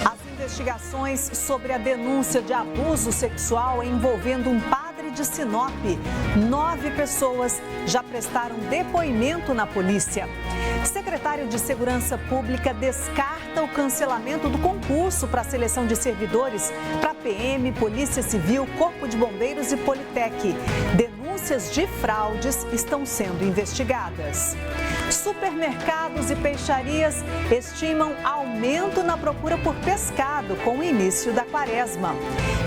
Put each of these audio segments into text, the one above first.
As investigações sobre a denúncia de abuso sexual envolvendo um padre de Sinop. 9 pessoas já prestaram depoimento na polícia. Secretário de Segurança Pública descarta o cancelamento do concurso para a seleção de servidores para PM, Polícia Civil, Corpo de Bombeiros e Politec. Denúncias de fraudes estão sendo investigadas. Supermercados e peixarias estimam aumento na procura por pescado com o início da quaresma.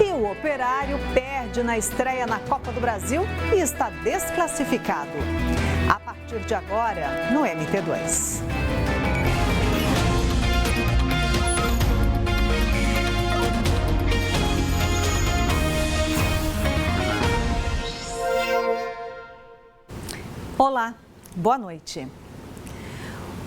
E o Operário perde na estreia na Copa do Brasil e está desclassificado. A partir de agora, no MT2. Olá, boa noite.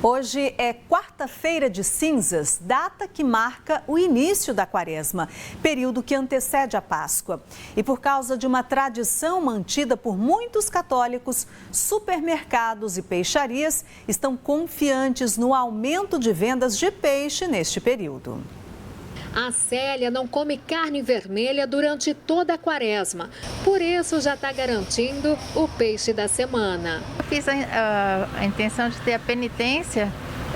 Hoje é quarta-feira de cinzas, data que marca o início da quaresma, período que antecede a Páscoa. E por causa de uma tradição mantida por muitos católicos, supermercados e peixarias estão confiantes no aumento de vendas de peixe neste período. A Célia não come carne vermelha durante toda a quaresma, por isso já está garantindo o peixe da semana. Eu fiz a intenção de ter a penitência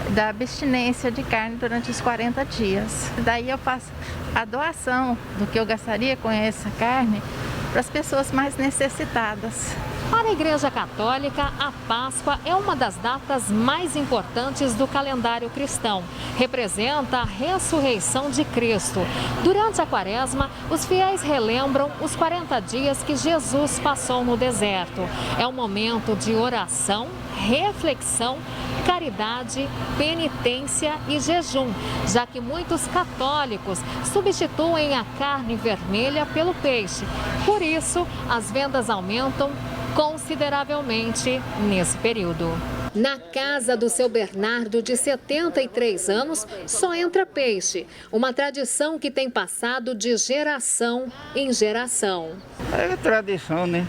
da abstinência de carne durante os 40 dias. Daí eu faço a doação do que eu gastaria com essa carne para as pessoas mais necessitadas. Para a Igreja Católica, a Páscoa é uma das datas mais importantes do calendário cristão. Representa a ressurreição de Cristo. Durante a quaresma, os fiéis relembram os 40 dias que Jesus passou no deserto. É um momento de oração, reflexão, caridade, penitência e jejum, já que muitos católicos substituem a carne vermelha pelo peixe. Por isso, as vendas aumentam consideravelmente nesse período. Na casa do seu Bernardo, de 73 anos, só entra peixe. Uma tradição que tem passado de geração em geração. É tradição, né?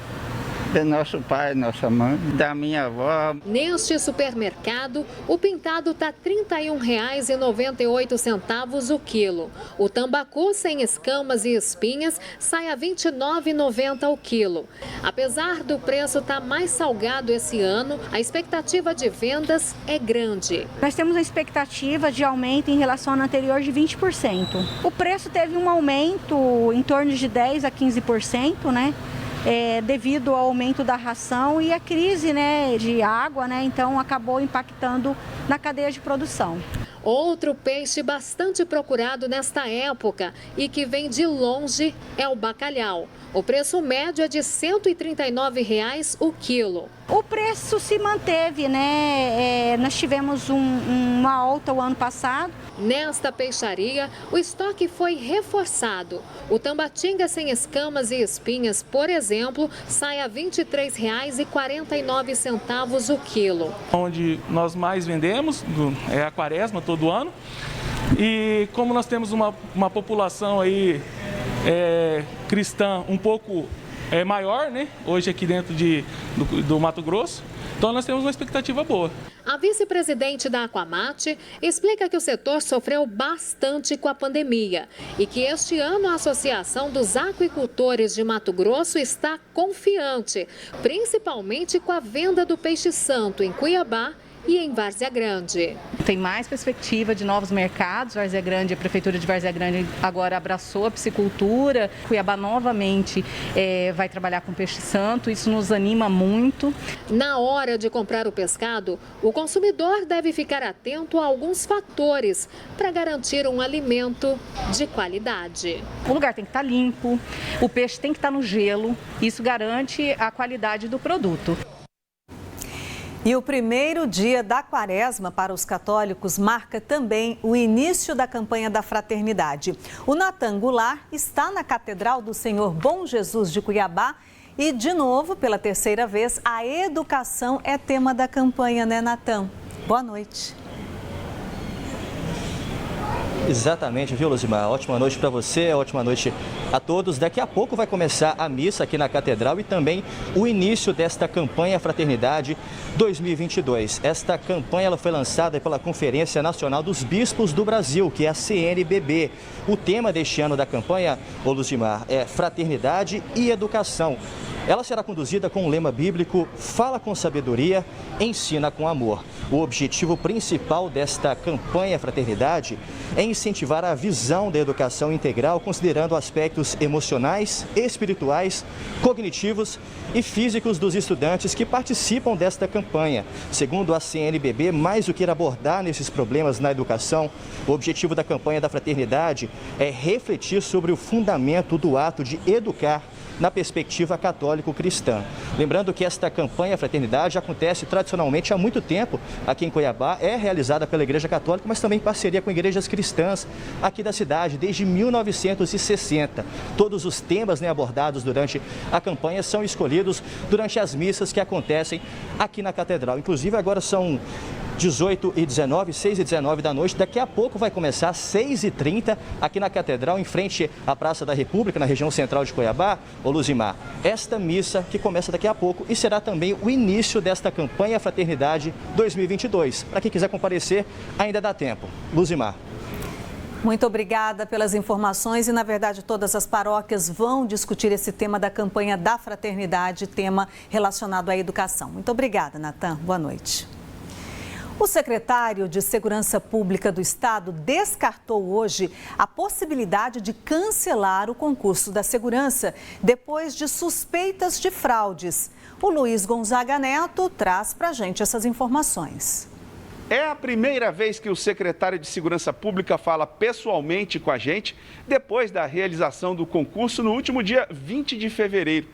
Do nosso pai, nossa mãe, da minha avó. Neste supermercado, o pintado está R$ 31,98 o quilo. O tambacu sem escamas e espinhas sai a R$ 29,90 o quilo. Apesar do preço estar mais salgado esse ano, a expectativa de vendas é grande. Nós temos uma expectativa de aumento em relação ao ano anterior de 20%. O preço teve um aumento em torno de 10% a 15%, né? Devido ao aumento da ração e a crise, né, de água, né, então acabou impactando na cadeia de produção. Outro peixe bastante procurado nesta época e que vem de longe é o bacalhau. O preço médio é de R$ 139,00 o quilo. O preço se manteve, né? Nós tivemos uma alta o ano passado. Nesta peixaria, o estoque foi reforçado. O tambatinga sem escamas e espinhas, por exemplo, sai a R$ 23,49 o quilo. Onde nós mais vendemos é a quaresma todo ano. E como nós temos uma população aí cristã um pouco maior, né? Hoje aqui dentro do Mato Grosso, então nós temos uma expectativa boa. A vice-presidente da Aquamate explica que o setor sofreu bastante com a pandemia e que este ano a Associação dos Aquicultores de Mato Grosso está confiante, principalmente com a venda do peixe-santo em Cuiabá e em Várzea Grande. Tem mais perspectiva de novos mercados. Várzea Grande, a Prefeitura de Várzea Grande agora abraçou a piscicultura. Cuiabá novamente vai trabalhar com peixe-santo, isso nos anima muito. Na hora de comprar o pescado, o consumidor deve ficar atento a alguns fatores para garantir um alimento de qualidade. O lugar tem que estar limpo, o peixe tem que estar no gelo, isso garante a qualidade do produto. E o primeiro dia da quaresma para os católicos marca também o início da campanha da fraternidade. O Natan Goulart está na Catedral do Senhor Bom Jesus de Cuiabá e, de novo, pela terceira vez, a educação é tema da campanha, né, Natan? Boa noite. Exatamente, viu, Luzimar? Ótima noite para você, ótima noite a todos. Daqui a pouco vai começar a missa aqui na Catedral e também o início desta campanha Fraternidade 2022. Esta campanha ela foi lançada pela Conferência Nacional dos Bispos do Brasil, que é a CNBB. O tema deste ano da campanha, ô Luzimar, é Fraternidade e Educação. Ela será conduzida com o lema bíblico Fala com sabedoria, ensina com amor. O objetivo principal desta campanha Fraternidade é incentivar a visão da educação integral, considerando aspectos emocionais, espirituais, cognitivos e físicos dos estudantes que participam desta campanha. Segundo a CNBB, mais do que abordar nesses problemas na educação, o objetivo da campanha da Fraternidade é refletir sobre o fundamento do ato de educar na perspectiva católico-cristã. Lembrando que esta campanha Fraternidade acontece tradicionalmente há muito tempo aqui em Cuiabá, é realizada pela Igreja Católica, mas também em parceria com igrejas cristãs aqui da cidade, desde 1960. Todos os temas abordados durante a campanha são escolhidos durante as missas que acontecem aqui na Catedral. Inclusive agora são 18h19, 6h19 da noite. Daqui a pouco vai começar às 6h30 aqui na Catedral, em frente à Praça da República, na região central de Cuiabá. Ô Luzimar, esta missa que começa daqui a pouco e será também o início desta campanha Fraternidade 2022. Para quem quiser comparecer, ainda dá tempo. Luzimar. Muito obrigada pelas informações e, na verdade, todas as paróquias vão discutir esse tema da campanha da Fraternidade, tema relacionado à educação. Muito obrigada, Natan. Boa noite. O secretário de Segurança Pública do Estado descartou hoje a possibilidade de cancelar o concurso da segurança depois de suspeitas de fraudes. O Luiz Gonzaga Neto traz para a gente essas informações. É a primeira vez que o secretário de Segurança Pública fala pessoalmente com a gente depois da realização do concurso no último dia 20 de fevereiro.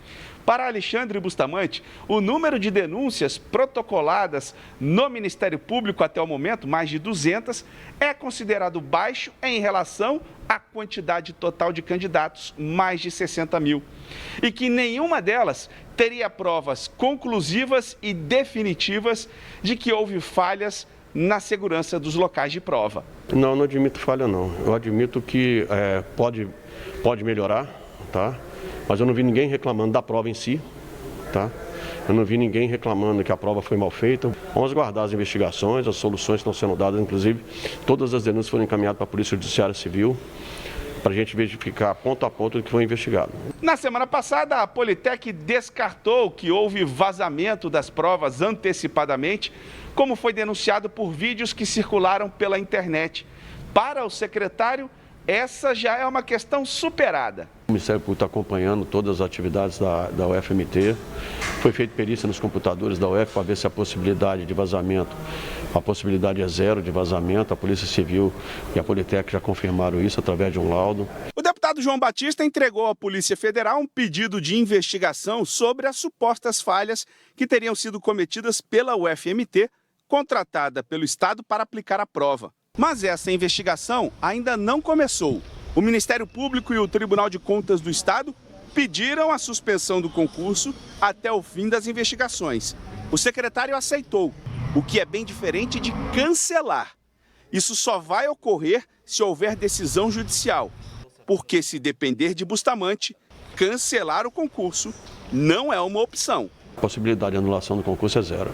Para Alexandre Bustamante, o número de denúncias protocoladas no Ministério Público até o momento, mais de 200, é considerado baixo em relação à quantidade total de candidatos, mais de 60 mil. E que nenhuma delas teria provas conclusivas e definitivas de que houve falhas na segurança dos locais de prova. Não admito falha não. Eu admito que pode melhorar, tá? Mas eu não vi ninguém reclamando da prova em si, tá? Eu não vi ninguém reclamando que a prova foi mal feita. Vamos aguardar as investigações, as soluções que estão sendo dadas, inclusive todas as denúncias foram encaminhadas para a Polícia Judiciária Civil, para a gente verificar ponto a ponto do que foi investigado. Na semana passada, a Politec descartou que houve vazamento das provas antecipadamente, como foi denunciado por vídeos que circularam pela internet. Para o secretário, essa já é uma questão superada. O Ministério Público está acompanhando todas as atividades da UFMT. Foi feita perícia nos computadores da UF para ver se a possibilidade de vazamento, a possibilidade é zero de vazamento. A Polícia Civil e a Politec já confirmaram isso através de um laudo. O deputado João Batista entregou à Polícia Federal um pedido de investigação sobre as supostas falhas que teriam sido cometidas pela UFMT, contratada pelo Estado para aplicar a prova. Mas essa investigação ainda não começou. O Ministério Público e o Tribunal de Contas do Estado pediram a suspensão do concurso até o fim das investigações. O secretário aceitou, o que é bem diferente de cancelar. Isso só vai ocorrer se houver decisão judicial, porque se depender de Bustamante, cancelar o concurso não é uma opção. A possibilidade de anulação do concurso é zero.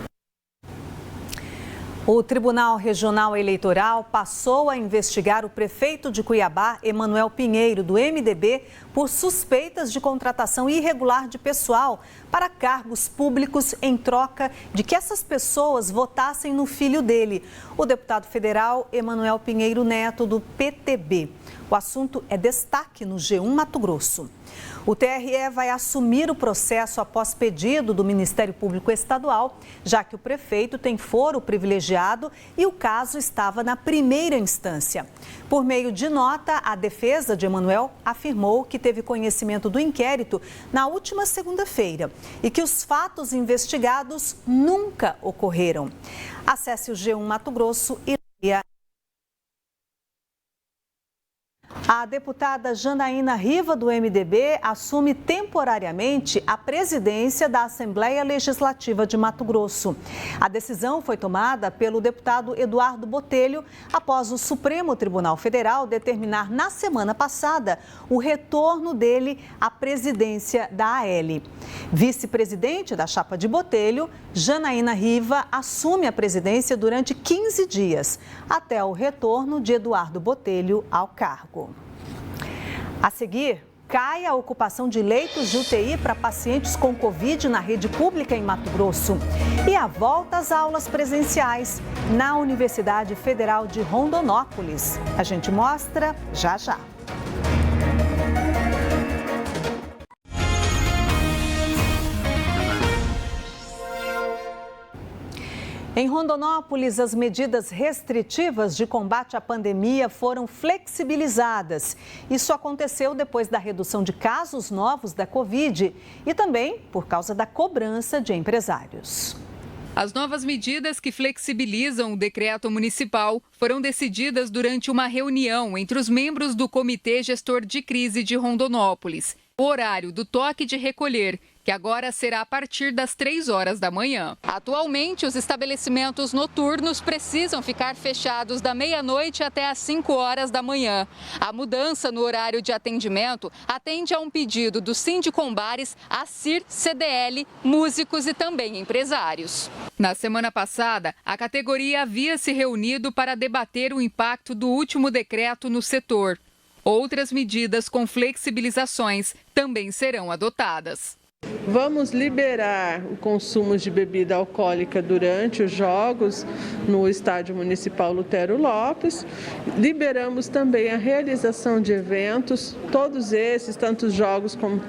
O Tribunal Regional Eleitoral passou a investigar o prefeito de Cuiabá, Emanuel Pinheiro, do MDB, por suspeitas de contratação irregular de pessoal para cargos públicos em troca de que essas pessoas votassem no filho dele, o deputado federal Emanuel Pinheiro Neto, do PTB. O assunto é destaque no G1 Mato Grosso. O TRE vai assumir o processo após pedido do Ministério Público Estadual, já que o prefeito tem foro privilegiado e o caso estava na primeira instância. Por meio de nota, a defesa de Emanuel afirmou que teve conhecimento do inquérito na última segunda-feira e que os fatos investigados nunca ocorreram. Acesse o G1 Mato Grosso e leia. A deputada Janaína Riva, do MDB, assume temporariamente a presidência da Assembleia Legislativa de Mato Grosso. A decisão foi tomada pelo deputado Eduardo Botelho após o Supremo Tribunal Federal determinar na semana passada o retorno dele à presidência da AL. Vice-presidente da chapa de Botelho, Janaína Riva assume a presidência durante 15 dias, até o retorno de Eduardo Botelho ao cargo. A seguir, cai a ocupação de leitos de UTI para pacientes com Covid na rede pública em Mato Grosso. E a volta às aulas presenciais na Universidade Federal de Rondonópolis. A gente mostra já já. Em Rondonópolis, as medidas restritivas de combate à pandemia foram flexibilizadas. Isso aconteceu depois da redução de casos novos da Covid e também por causa da cobrança de empresários. As novas medidas que flexibilizam o decreto municipal foram decididas durante uma reunião entre os membros do Comitê Gestor de Crise de Rondonópolis. O horário do toque de recolher, que agora será a partir das 3 horas da manhã. Atualmente, os estabelecimentos noturnos precisam ficar fechados da meia-noite até às 5 horas da manhã. A mudança no horário de atendimento atende a um pedido do Sindicombares, ACIR, CDL, músicos e também empresários. Na semana passada, a categoria havia se reunido para debater o impacto do último decreto no setor. Outras medidas com flexibilizações também serão adotadas. Vamos liberar o consumo de bebida alcoólica durante os jogos no Estádio Municipal Lutero Lopes. Liberamos também a realização de eventos, todos esses, tanto os jogos como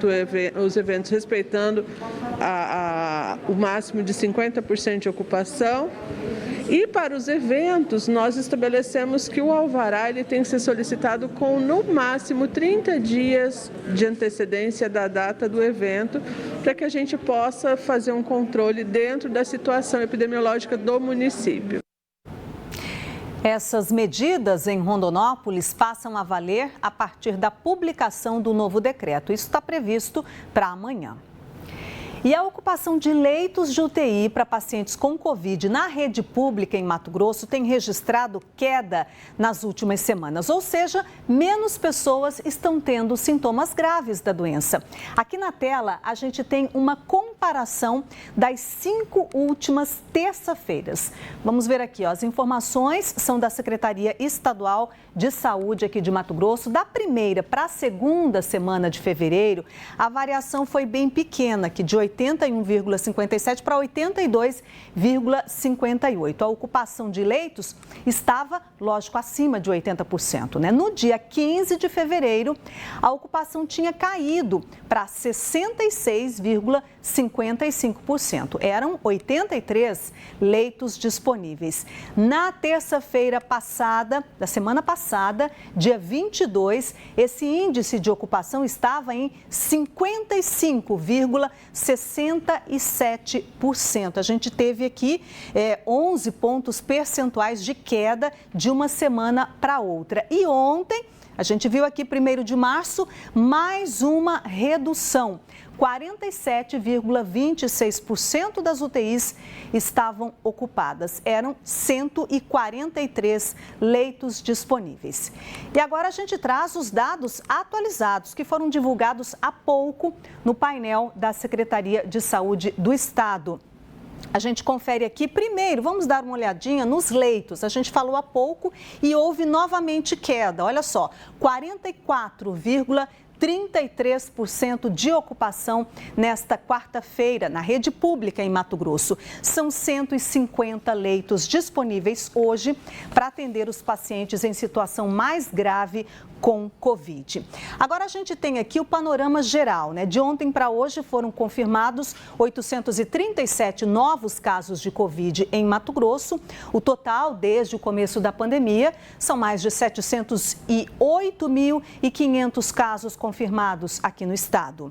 os eventos, respeitando o máximo de 50% de ocupação. E para os eventos, nós estabelecemos que o alvará ele tem que ser solicitado com, no máximo, 30 dias de antecedência da data do evento, para que a gente possa fazer um controle dentro da situação epidemiológica do município. Essas medidas em Rondonópolis passam a valer a partir da publicação do novo decreto. Isso está previsto para amanhã. E a ocupação de leitos de UTI para pacientes com Covid na rede pública em Mato Grosso tem registrado queda nas últimas semanas, ou seja, menos pessoas estão tendo sintomas graves da doença. Aqui na tela, a gente tem uma comparação das 5 últimas terça-feiras. Vamos ver aqui, ó, as informações são da Secretaria Estadual de Saúde aqui de Mato Grosso. Da primeira para a segunda semana de fevereiro, a variação foi bem pequena, que de 81,57 para 82,58. A ocupação de leitos estava, lógico, acima de 80%, né? No dia 15 de fevereiro, a ocupação tinha caído para 66,55%. Eram 83 leitos disponíveis. Na terça-feira passada, da semana passada, dia 22, esse índice de ocupação estava em 55,67%. A gente teve aqui 11 pontos percentuais de queda de uma semana para outra. E ontem, a gente viu aqui, 1º de março, mais uma redução. 47,26% das UTIs estavam ocupadas. Eram 143 leitos disponíveis. E agora a gente traz os dados atualizados que foram divulgados há pouco no painel da Secretaria de Saúde do Estado. A gente confere aqui. Primeiro, vamos dar uma olhadinha nos leitos. A gente falou há pouco e houve novamente queda. Olha só, 33% de ocupação nesta quarta-feira na rede pública em Mato Grosso. São 150 leitos disponíveis hoje para atender os pacientes em situação mais grave com Covid. Agora a gente tem aqui o panorama geral, né? De ontem para hoje foram confirmados 837 novos casos de Covid em Mato Grosso. O total, desde o começo da pandemia, são mais de 708.500 casos confirmados aqui no estado.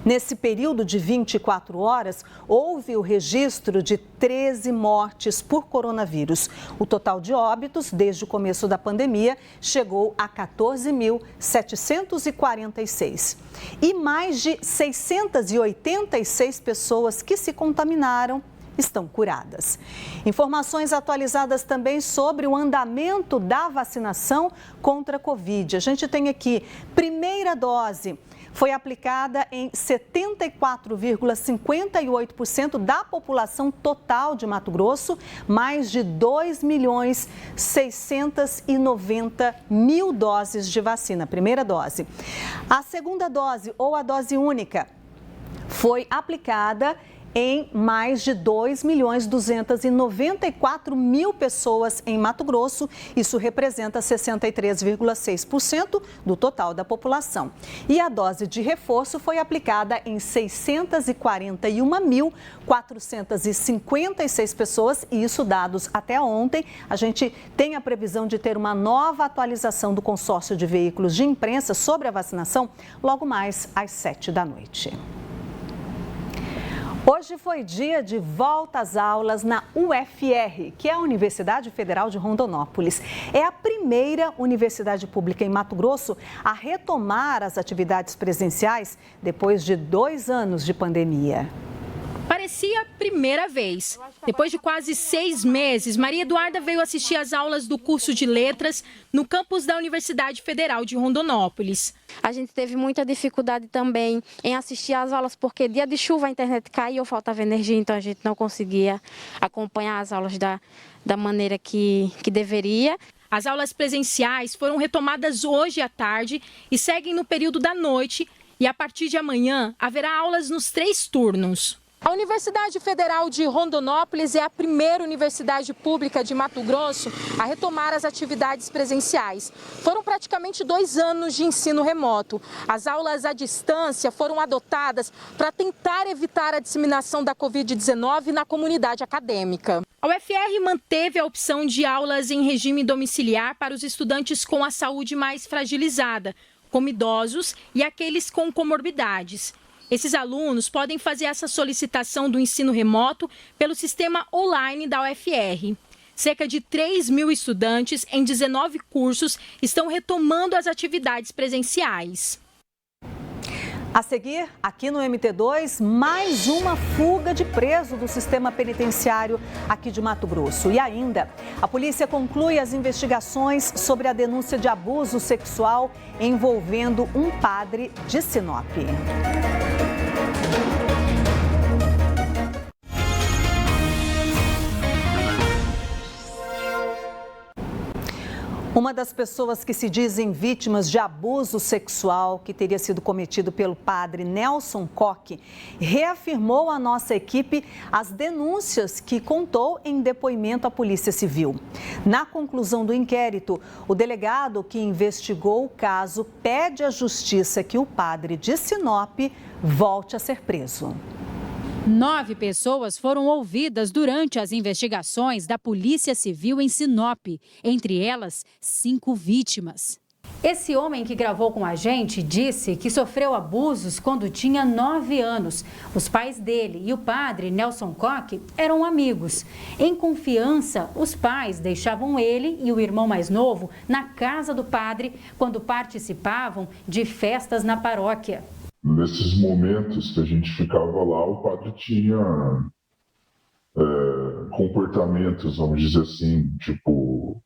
Nesse período de 24 horas, houve o registro de 13 mortes por coronavírus. O total de óbitos desde o começo da pandemia chegou a 14.746. E mais de 686 pessoas que se contaminaram estão curadas. Informações atualizadas também sobre o andamento da vacinação contra a Covid. A gente tem aqui, primeira dose foi aplicada em 74,58% da população total de Mato Grosso, mais de 2.690.000 doses de vacina, primeira dose. A segunda dose, ou a dose única, foi aplicada em mais de 2.294.000 pessoas em Mato Grosso. Isso representa 63,6% do total da população. E a dose de reforço foi aplicada em 641.456 pessoas, e isso dados até ontem. A gente tem a previsão de ter uma nova atualização do consórcio de veículos de imprensa sobre a vacinação logo mais às 7 da noite. Hoje foi dia de volta às aulas na UFR, que é a Universidade Federal de Rondonópolis. É a primeira universidade pública em Mato Grosso a retomar as atividades presenciais depois de 2 anos de pandemia. Parecia a primeira vez. Depois de quase 6 meses, Maria Eduarda veio assistir às aulas do curso de Letras no campus da Universidade Federal de Rondonópolis. A gente teve muita dificuldade também em assistir às aulas, porque dia de chuva a internet caiu, faltava energia, então a gente não conseguia acompanhar as aulas da maneira que deveria. As aulas presenciais foram retomadas hoje à tarde e seguem no período da noite, e a partir de amanhã haverá aulas nos 3 turnos. A Universidade Federal de Rondonópolis é a primeira universidade pública de Mato Grosso a retomar as atividades presenciais. Foram praticamente 2 anos de ensino remoto. As aulas à distância foram adotadas para tentar evitar a disseminação da Covid-19 na comunidade acadêmica. A UFR manteve a opção de aulas em regime domiciliar para os estudantes com a saúde mais fragilizada, como idosos e aqueles com comorbidades. Esses alunos podem fazer essa solicitação do ensino remoto pelo sistema online da UFR. Cerca de 3.000 estudantes em 19 cursos estão retomando as atividades presenciais. A seguir, aqui no MT2, mais uma fuga de preso do sistema penitenciário aqui de Mato Grosso. E ainda, a polícia conclui as investigações sobre a denúncia de abuso sexual envolvendo um padre de Sinop. Uma das pessoas que se dizem vítimas de abuso sexual que teria sido cometido pelo padre Nelson Koch reafirmou à nossa equipe as denúncias que contou em depoimento à Polícia Civil. Na conclusão do inquérito, o delegado que investigou o caso pede à Justiça que o padre de Sinop volte a ser preso. 9 pessoas foram ouvidas durante as investigações da Polícia Civil em Sinop, entre elas 5 vítimas. Esse homem que gravou com a gente disse que sofreu abusos quando tinha 9 anos. Os pais dele e o padre Nelson Koch eram amigos. Em confiança, os pais deixavam ele e o irmão mais novo na casa do padre quando participavam de festas na paróquia. Nesses momentos que a gente ficava lá, o padre tinha comportamentos, vamos dizer assim, tipo,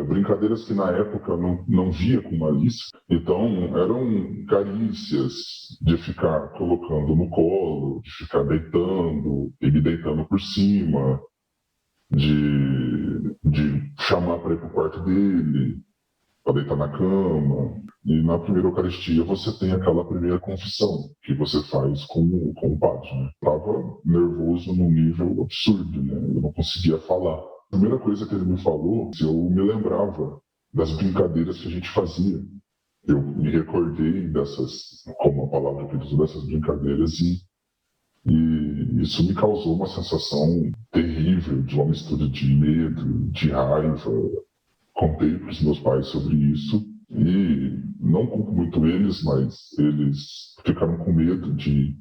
brincadeiras que na época não via com malícia. Então, eram carícias de ficar colocando no colo, de ficar deitando, e me deitando por cima, de chamar para ir para o quarto dele, para deitar na cama. E na primeira Eucaristia você tem aquela primeira confissão que você faz com o padre, né? Estava nervoso num nível absurdo, né? Eu não conseguia falar. A primeira coisa que ele me falou, eu me lembrava das brincadeiras que a gente fazia. Eu me recordei dessas, como a palavra que ele usou, dessas brincadeiras e isso me causou uma sensação terrível, de uma mistura de medo, de raiva. Contei para os meus pais sobre isso e não culpo muito eles, mas eles ficaram com medo de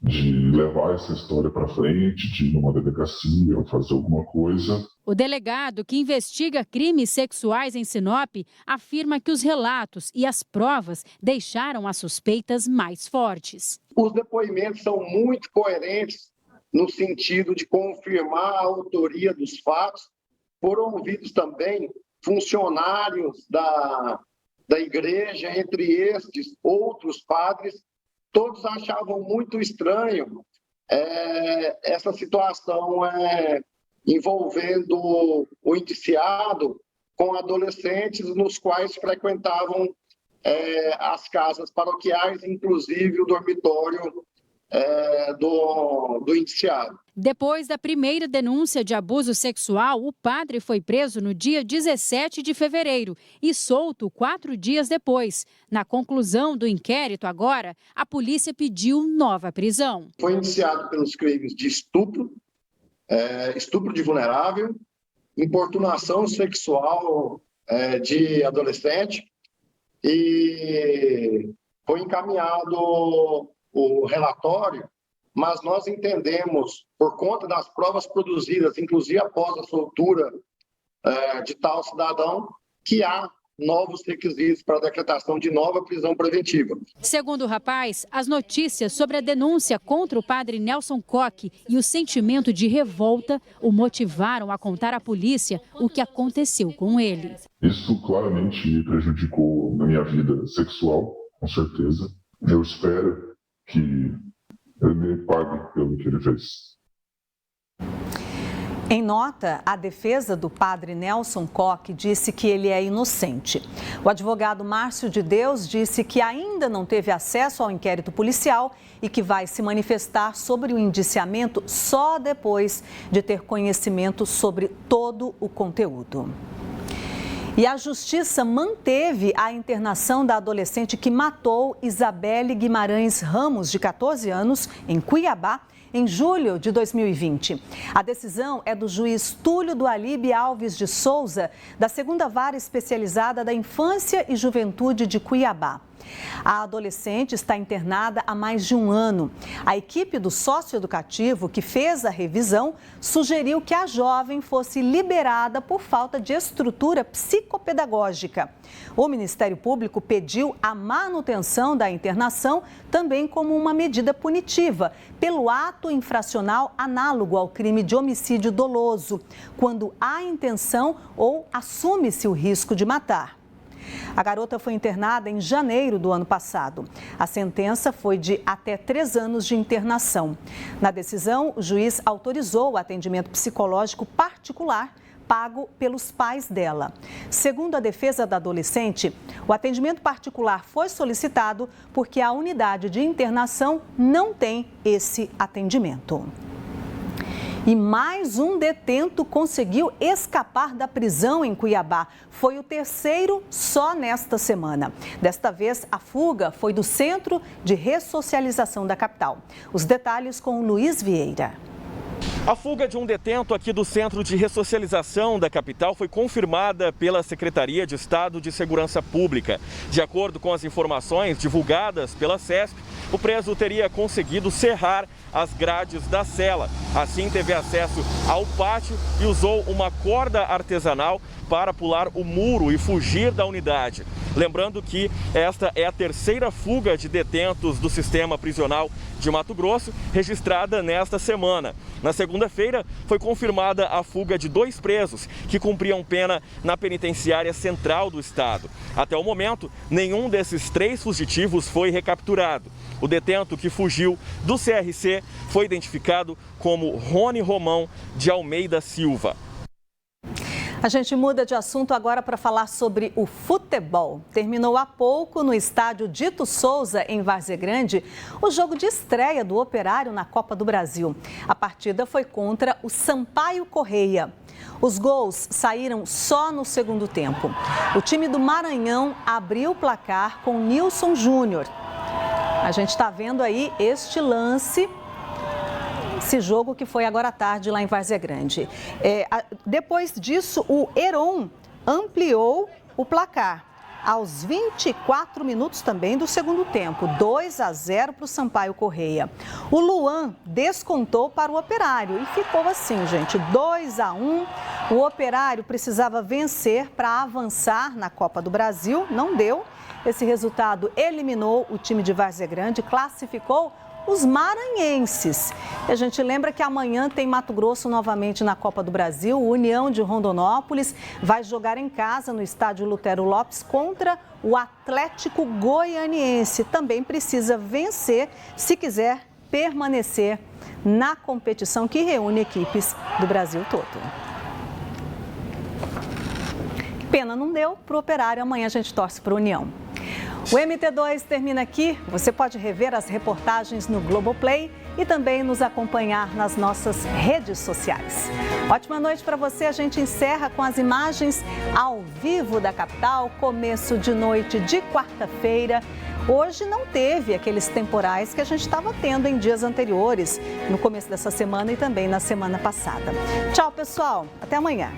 de levar essa história para frente, de ir numa delegacia ou fazer alguma coisa. O delegado que investiga crimes sexuais em Sinop afirma que os relatos e as provas deixaram as suspeitas mais fortes. Os depoimentos são muito coerentes no sentido de confirmar a autoria dos fatos. Foram ouvidos também funcionários da igreja, entre estes outros padres. Todos achavam muito estranho essa situação envolvendo o indiciado com adolescentes nos quais frequentavam as casas paroquiais, inclusive o dormitório do indiciado. Depois da primeira denúncia de abuso sexual, o padre foi preso no dia 17 de fevereiro e solto 4 dias depois. Na conclusão do inquérito agora, a polícia pediu nova prisão. Foi indiciado pelos crimes de estupro, estupro de vulnerável, importunação sexual de adolescente e foi encaminhado o relatório, mas nós entendemos, por conta das provas produzidas, inclusive após a soltura de tal cidadão, que há novos requisitos para a decretação de nova prisão preventiva. Segundo o rapaz, as notícias sobre a denúncia contra o padre Nelson Koch e o sentimento de revolta o motivaram a contar à polícia o que aconteceu com ele. Isso claramente me prejudicou na minha vida sexual, com certeza. Eu espero que ele me pague pelo que ele fez. Em nota, a defesa do padre Nelson Koch disse que ele é inocente. O advogado Márcio de Deus disse que ainda não teve acesso ao inquérito policial e que vai se manifestar sobre o indiciamento só depois de ter conhecimento sobre todo o conteúdo. E a Justiça manteve a internação da adolescente que matou Isabelle Guimarães Ramos, de 14 anos, em Cuiabá, em julho de 2020. A decisão é do juiz Túlio do Alibe Alves de Souza, da 2ª Vara Especializada da Infância e Juventude de Cuiabá. A adolescente está internada há mais de um ano. A equipe do socioeducativo que fez a revisão sugeriu que a jovem fosse liberada por falta de estrutura psicopedagógica. O Ministério Público pediu a manutenção da internação também como uma medida punitiva, pelo ato infracional análogo ao crime de homicídio doloso, quando há intenção ou assume-se o risco de matar. A garota foi internada em janeiro do ano passado. A sentença foi de até 3 anos de internação. Na decisão, o juiz autorizou o atendimento psicológico particular pago pelos pais dela. Segundo a defesa da adolescente, o atendimento particular foi solicitado porque a unidade de internação não tem esse atendimento. E mais um detento conseguiu escapar da prisão em Cuiabá. Foi o 3º só nesta semana. Desta vez, a fuga foi do Centro de Ressocialização da capital. Os detalhes com o Luiz Vieira. A fuga de um detento aqui do Centro de Ressocialização da capital foi confirmada pela Secretaria de Estado de Segurança Pública. De acordo com as informações divulgadas pela CESP, o preso teria conseguido serrar as grades da cela. Assim, teve acesso ao pátio e usou uma corda artesanal para pular o muro e fugir da unidade. Lembrando que esta é a 3ª fuga de detentos do sistema prisional de Mato Grosso, registrada nesta semana. Na segunda-feira, foi confirmada a fuga de 2 presos que cumpriam pena na penitenciária central do estado. Até o momento, nenhum desses 3 fugitivos foi recapturado. O detento que fugiu do CRC foi identificado como Rony Romão de Almeida Silva. A gente muda de assunto agora para falar sobre o futebol. Terminou há pouco no estádio Dito Souza, em Várzea Grande, o jogo de estreia do Operário na Copa do Brasil. A partida foi contra o Sampaio Correia. Os gols saíram só no segundo tempo. O time do Maranhão abriu o placar com Nilson Júnior. A gente está vendo aí este lance. Esse jogo que foi agora à tarde lá em Várzea Grande. Depois disso, o Heron ampliou o placar. aos 24 minutos também do segundo tempo, 2-0 para o Sampaio Corrêa. O Luan descontou para o Operário e ficou assim, gente, 2-1. O Operário precisava vencer para avançar na Copa do Brasil, não deu. Esse resultado eliminou o time de Várzea Grande e classificou os maranhenses. E a gente lembra que amanhã tem Mato Grosso novamente na Copa do Brasil. O União de Rondonópolis vai jogar em casa no estádio Lutero Lopes contra o Atlético Goianiense. Também precisa vencer se quiser permanecer na competição que reúne equipes do Brasil todo. Pena não deu para o Operário, amanhã a gente torce para o União. O MT2 termina aqui. Você pode rever as reportagens no Globoplay e também nos acompanhar nas nossas redes sociais. Ótima noite para você. A gente encerra com as imagens ao vivo da capital, começo de noite de quarta-feira. Hoje não teve aqueles temporais que a gente estava tendo em dias anteriores, no começo dessa semana e também na semana passada. Tchau, pessoal. Até amanhã.